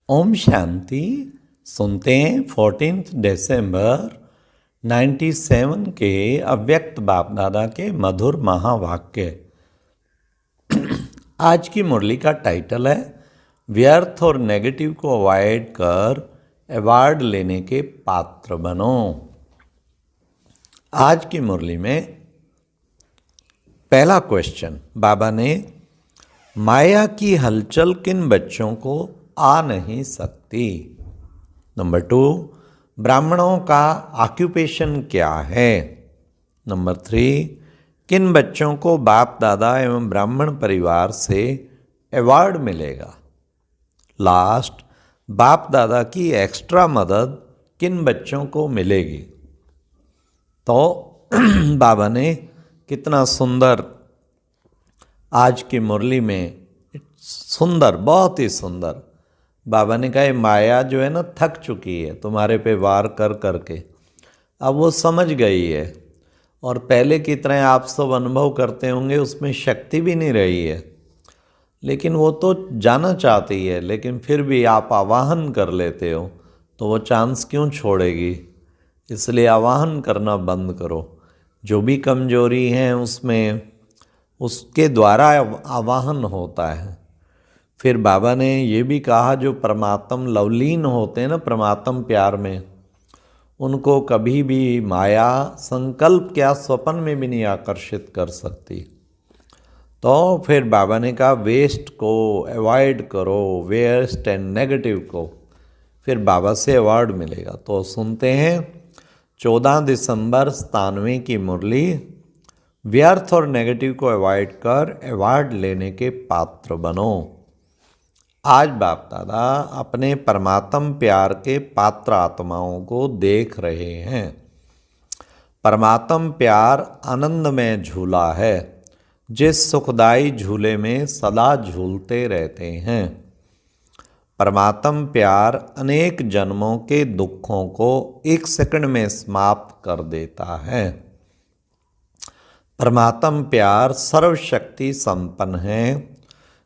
ओम शांति। सुनते हैं 14 दिसंबर 97 के अव्यक्त बाप दादा के मधुर महावाक्य। आज की मुरली का टाइटल है व्यर्थ और नेगेटिव को अवॉइड कर अवार्ड लेने के पात्र बनो। आज की मुरली में पहला क्वेश्चन, बाबा ने माया की हलचल किन बच्चों को आ नहीं सकती। नंबर 2, ब्राह्मणों का ऑक्यूपेशन क्या है। नंबर 3, किन बच्चों को बाप दादा एवं ब्राह्मण परिवार से अवार्ड मिलेगा। लास्ट, बाप दादा की एक्स्ट्रा मदद किन बच्चों को मिलेगी। तो बाबा ने कितना सुंदर आज की मुरली में, सुंदर, बहुत ही सुंदर, बाबा ने कहा माया जो है ना थक चुकी है तुम्हारे पे वार कर करके, अब वो समझ गई है और पहले की तरह आप सब अनुभव करते होंगे उसमें शक्ति भी नहीं रही है, लेकिन वो तो जाना चाहती है, लेकिन फिर भी आप आवाहन कर लेते हो तो वो चांस क्यों छोड़ेगी। इसलिए आवाहन करना बंद करो। जो भी कमजोरी है उसमें उसके द्वारा आवाहन होता है। फिर बाबा ने ये भी कहा जो परमात्म लवलीन होते हैं ना परमात्म प्यार में, उनको कभी भी माया संकल्प क्या स्वप्न में भी नहीं आकर्षित कर सकती। तो फिर बाबा ने कहा वेस्ट को अवॉइड करो, वेस्ट एंड नेगेटिव को, फिर बाबा से अवार्ड मिलेगा। तो सुनते हैं 14 दिसंबर 97 की मुरली, व्यर्थ और नेगेटिव को अवॉइड कर अवार्ड लेने के पात्र बनो। आज बाप दादा अपने परमात्म प्यार के पात्र आत्माओं को देख रहे हैं। परमात्म प्यार आनंद में झूला है, जिस सुखदाई झूले में सदा झूलते रहते हैं। परमात्म प्यार अनेक जन्मों के दुखों को एक सेकंड में समाप्त कर देता है। परमात्म प्यार सर्वशक्ति संपन्न है,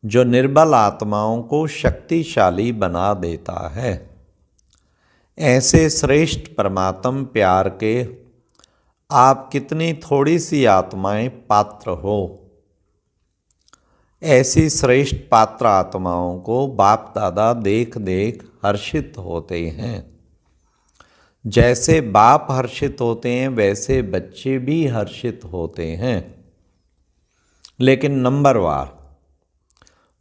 जो निर्बल आत्माओं को शक्तिशाली बना देता है। ऐसे श्रेष्ठ परमात्म प्यार के आप कितनी थोड़ी सी आत्माएं पात्र हो। ऐसी श्रेष्ठ पात्र आत्माओं को बाप दादा देख देख हर्षित होते हैं। जैसे बाप हर्षित होते हैं वैसे बच्चे भी हर्षित होते हैं, लेकिन नंबरवार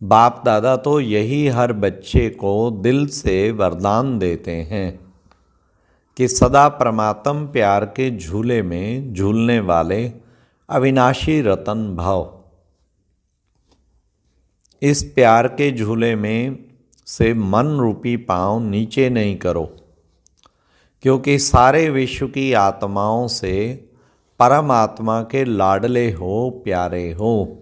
बाप दादा तो यही हर बच्चे को दिल से वरदान देते हैं कि सदा परमात्म प्यार के झूले में झूलने वाले अविनाशी रतन भव। इस प्यार के झूले में से मन रूपी पांव नीचे नहीं करो, क्योंकि सारे विश्व की आत्माओं से परमात्मा के लाडले हो, प्यारे हो।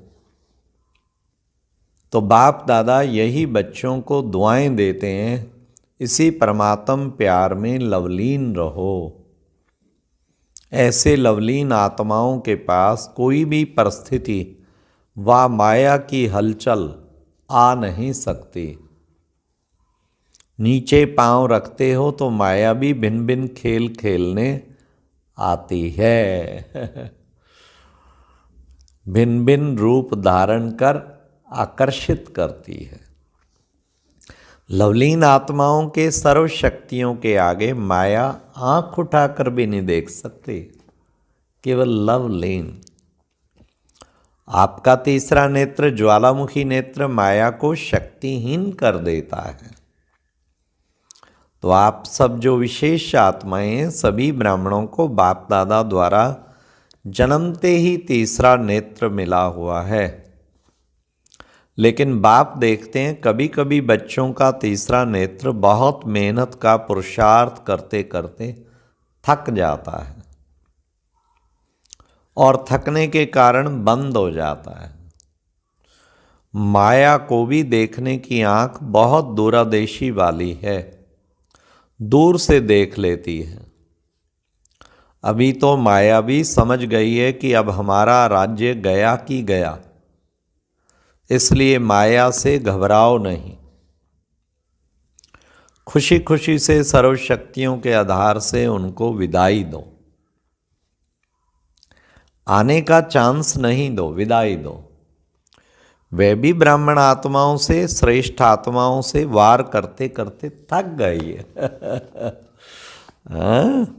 तो बाप दादा यही बच्चों को दुआएं देते हैं, इसी परमात्म प्यार में लवलीन रहो। ऐसे लवलीन आत्माओं के पास कोई भी परिस्थिति व माया की हलचल आ नहीं सकती। नीचे पांव रखते हो तो माया भी भिन्न भिन्न खेल खेलने आती है। भिन्न भिन्न रूप धारण कर आकर्षित करती है। लवलीन आत्माओं के सर्व शक्तियों के आगे माया आंख उठाकर भी नहीं देख सकती, केवल लवलीन। आपका तीसरा नेत्र ज्वालामुखी नेत्र माया को शक्तिहीन कर देता है। तो आप सब जो विशेष आत्माएं हैं, सभी ब्राह्मणों को बाप दादा द्वारा जन्मते ही तीसरा नेत्र मिला हुआ है। लेकिन बाप देखते हैं कभी कभी बच्चों का तीसरा नेत्र बहुत मेहनत का पुरुषार्थ करते करते थक जाता है और थकने के कारण बंद हो जाता है। माया को भी देखने की आंख बहुत दूरदेशी वाली है, दूर से देख लेती है। अभी तो माया भी समझ गई है कि अब हमारा राज्य गया कि गया, इसलिए माया से घबराओ नहीं। खुशी खुशी से सर्वशक्तियों के आधार से उनको विदाई दो, आने का चांस नहीं दो, विदाई दो। वे भी ब्राह्मण आत्माओं से, श्रेष्ठ आत्माओं से वार करते करते थक गई है। हाँ?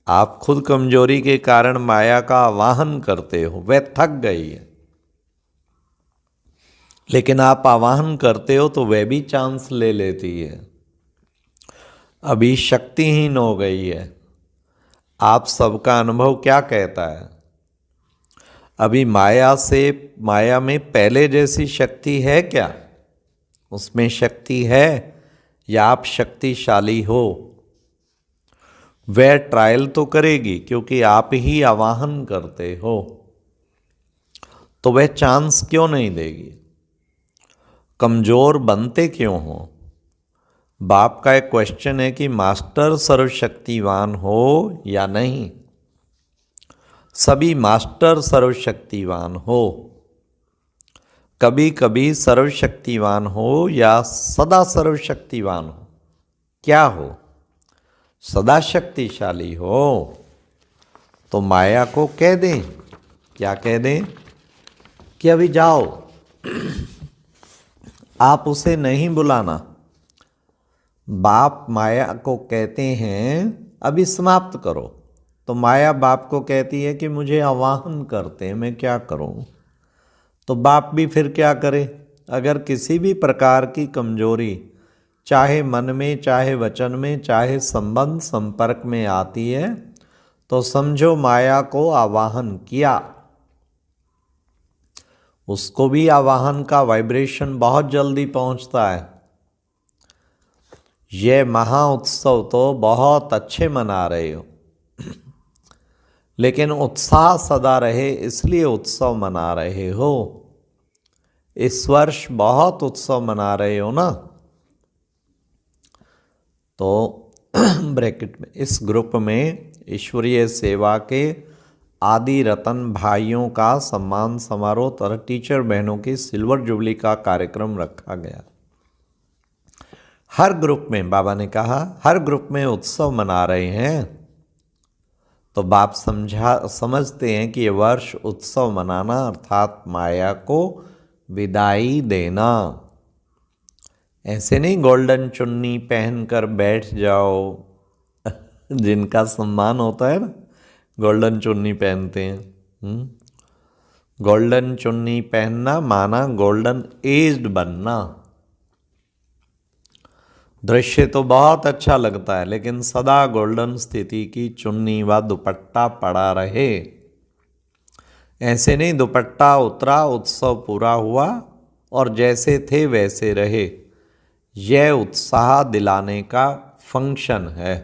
आप खुद कमजोरी के कारण माया का आवाहन करते हो, वह थक गई है। लेकिन आप आवाहन करते हो तो वह भी चांस ले लेती है। अभी शक्तिहीन हो गई है। आप सबका अनुभव क्या कहता है? अभी माया में पहले जैसी शक्ति है क्या? उसमें शक्ति है या आप शक्तिशाली हो? वह ट्रायल तो करेगी क्योंकि आप ही आवाहन करते हो, तो वह चांस क्यों नहीं देगी? कमजोर बनते क्यों हो? बाप का एक क्वेश्चन है कि मास्टर सर्वशक्तिवान हो या नहीं। सभी मास्टर सर्वशक्तिवान हो। कभी कभी सर्वशक्तिवान हो या सदा सर्वशक्तिवान हो? क्या हो? सदा शक्तिशाली हो तो माया को कह दें, क्या कह दें कि अभी जाओ, आप उसे नहीं बुलाना। बाप माया को कहते हैं अभी समाप्त करो, तो माया बाप को कहती है कि मुझे आवाहन करते हैं, मैं क्या करूं? तो बाप भी फिर क्या करे? अगर किसी भी प्रकार की कमजोरी चाहे मन में, चाहे वचन में, चाहे संबंध संपर्क में आती है तो समझो माया को आवाहन किया। उसको भी आवाहन का वाइब्रेशन बहुत जल्दी पहुंचता है। ये महा उत्सव तो बहुत अच्छे मना रहे हो, लेकिन उत्साह सदा रहे इसलिए उत्सव मना रहे हो। इस वर्ष बहुत उत्सव मना रहे हो ना, तो ब्रैकेट में इस ग्रुप में ईश्वरीय सेवा के आदि रतन भाइयों का सम्मान समारोह तथा टीचर बहनों की सिल्वर जुबली का कार्यक्रम रखा गया। हर ग्रुप में, बाबा ने कहा हर ग्रुप में उत्सव मना रहे हैं, तो बाप समझते हैं कि ये वर्ष उत्सव मनाना अर्थात माया को विदाई देना। ऐसे नहीं गोल्डन चुन्नी पहनकर बैठ जाओ। जिनका सम्मान होता है ना, गोल्डन चुन्नी पहनते हैं। गोल्डन चुन्नी पहनना माना गोल्डन एज्ड बनना। दृश्य तो बहुत अच्छा लगता है, लेकिन सदा गोल्डन स्थिति की चुन्नी व दुपट्टा पड़ा रहे। ऐसे नहीं दुपट्टा उतरा, उत्सव पूरा हुआ और जैसे थे वैसे रहे। यह उत्साह दिलाने का फंक्शन है।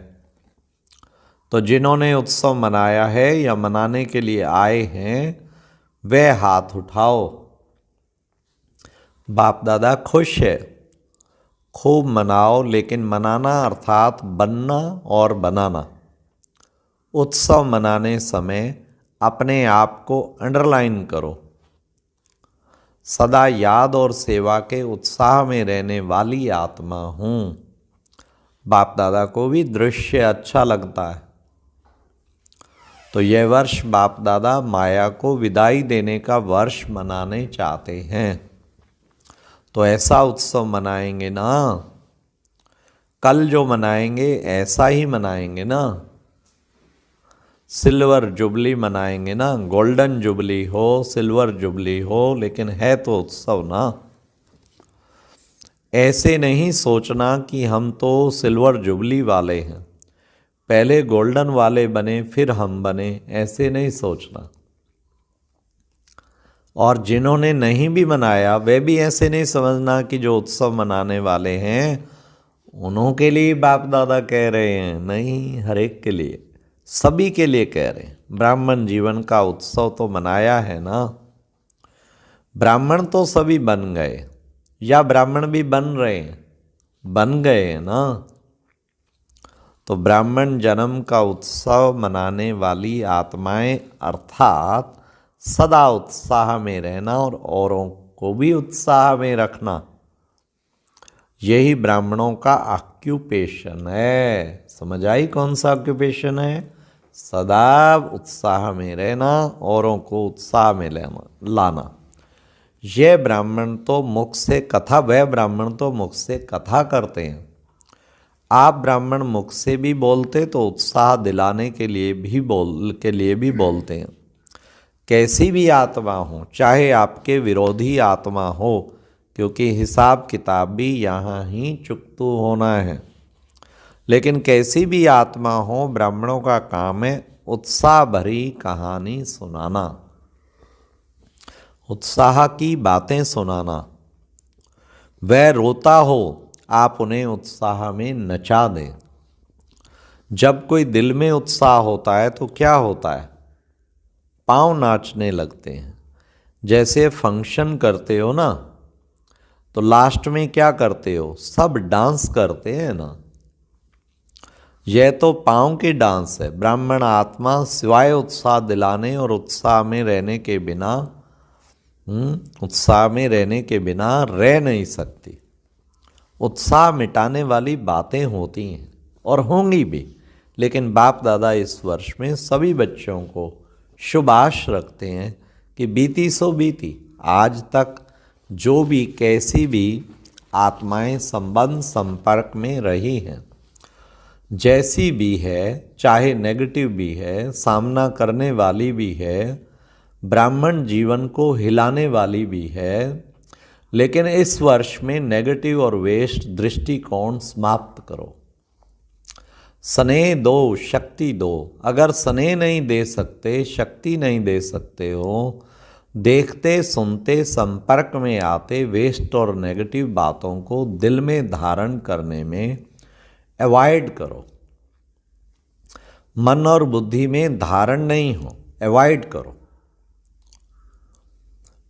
तो जिन्होंने उत्सव मनाया है या मनाने के लिए आए हैं वे हाथ उठाओ। बाप दादा खुश है, खूब मनाओ, लेकिन मनाना अर्थात बनना और बनाना। उत्सव मनाने समय अपने आप को अंडरलाइन करो। सदा याद और सेवा के उत्साह में रहने वाली आत्मा हूँ। बाप दादा को भी दृश्य अच्छा लगता है, तो यह वर्ष बाप दादा माया को विदाई देने का वर्ष मनाने चाहते हैं। तो ऐसा उत्सव मनाएंगे ना, कल जो मनाएंगे ऐसा ही मनाएंगे ना। सिल्वर जुबली मनाएंगे ना, गोल्डन जुबली हो, सिल्वर जुबली हो, लेकिन है तो उत्सव ना। ऐसे नहीं सोचना कि हम तो सिल्वर जुबली वाले हैं, पहले गोल्डन वाले बने फिर हम बने, ऐसे नहीं सोचना। और जिन्होंने नहीं भी मनाया वे भी ऐसे नहीं समझना कि जो उत्सव मनाने वाले हैं उन्हों के लिए बाप दादा कह रहे हैं। नहीं, हर एक के लिए, सभी के लिए कह रहे हैं। ब्राह्मण जीवन का उत्सव तो मनाया है ना। ब्राह्मण तो सभी बन गए, या ब्राह्मण भी बन रहे हैं, बन गए हैं ना। तो ब्राह्मण जन्म का उत्सव मनाने वाली आत्माएं अर्थात सदा उत्साह में रहना और औरों को भी उत्साह में रखना, यही ब्राह्मणों का ऑक्यूपेशन है। समझ आई कौन सा ऑक्यूपेशन है? सदा उत्साह में रहना, औरों को उत्साह में लाना। यह ब्राह्मण तो मुख से कथा, वह ब्राह्मण तो मुख से कथा करते हैं। आप ब्राह्मण मुख से भी बोलते तो उत्साह दिलाने के लिए भी बोलते हैं। कैसी भी आत्मा हो, चाहे आपके विरोधी आत्मा हो, क्योंकि हिसाब किताब भी यहाँ ही चुकतू होना है। लेकिन कैसी भी आत्मा हो, ब्राह्मणों का काम है उत्साह भरी कहानी सुनाना, उत्साह की बातें सुनाना। वह रोता हो, आप उन्हें उत्साह में नचा दें। जब कोई दिल में उत्साह होता है तो क्या होता है? पांव नाचने लगते हैं। जैसे फंक्शन करते हो ना, तो लास्ट में क्या करते हो? सब डांस करते हैं ना। यह तो पांव की डांस है। ब्राह्मण आत्मा सिवाय उत्साह दिलाने और उत्साह में रहने के बिना रह नहीं सकती। उत्साह मिटाने वाली बातें होती हैं और होंगी भी, लेकिन बाप दादा इस वर्ष में सभी बच्चों को शुभ आश रखते हैं कि बीती सो बीती। आज तक जो भी कैसी भी आत्माएं संबंध संपर्क में रही हैं, जैसी भी है, चाहे नेगेटिव भी है, सामना करने वाली भी है, ब्राह्मण जीवन को हिलाने वाली भी है, लेकिन इस वर्ष में नेगेटिव और वेस्ट दृष्टिकोण समाप्त करो। स्नेह दो, शक्ति दो। अगर स्नेह नहीं दे सकते, शक्ति नहीं दे सकते हो, देखते सुनते संपर्क में आते वेस्ट और नेगेटिव बातों को दिल में धारण करने में अवॉइड करो। मन और बुद्धि में धारण नहीं हो, अवॉइड करो,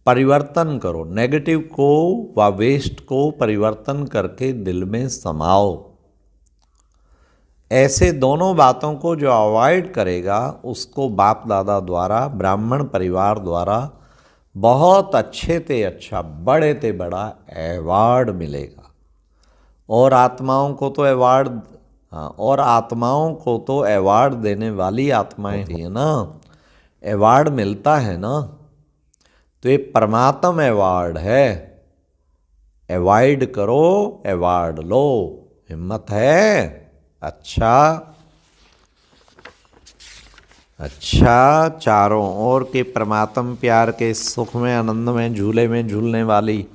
परिवर्तन करो। नेगेटिव को व वेस्ट को परिवर्तन करके दिल में समाओ। ऐसे दोनों बातों को जो अवॉइड करेगा, उसको बाप दादा द्वारा, ब्राह्मण परिवार द्वारा बहुत अच्छे ते अच्छा, बड़े ते बड़ा अवार्ड मिलेगा। और आत्माओं को तो अवार्ड देने वाली आत्माएं होती है ना, अवार्ड मिलता है ना, तो ये परमात्म अवार्ड है। अवॉइड करो, अवार्ड लो। हिम्मत है? अच्छा, चारों ओर के परमात्म प्यार के सुख में, आनंद में, झूले में झूलने वाली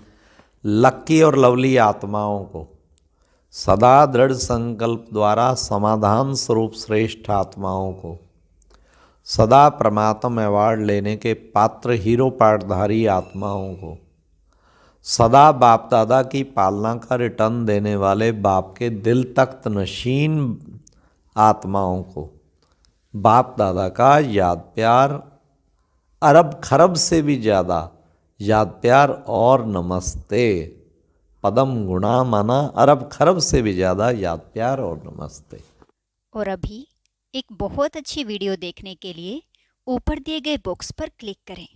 लक्की और लवली आत्माओं को सदा दृढ़ संकल्प द्वारा समाधान स्वरूप श्रेष्ठ आत्माओं को सदा परमात्म अवार्ड लेने के पात्र हीरो पाठधारी आत्माओं को सदा बाप दादा की पालना का रिटर्न देने वाले बाप के दिल तख्त नशीन आत्माओं को बाप दादा का याद प्यार, अरब खरब से भी ज़्यादा याद प्यार और नमस्ते। पदम गुणा माना अरब खरब से भी ज़्यादा याद प्यार और नमस्ते। और अभी एक बहुत अच्छी वीडियो देखने के लिए ऊपर दिए गए बॉक्स पर क्लिक करें।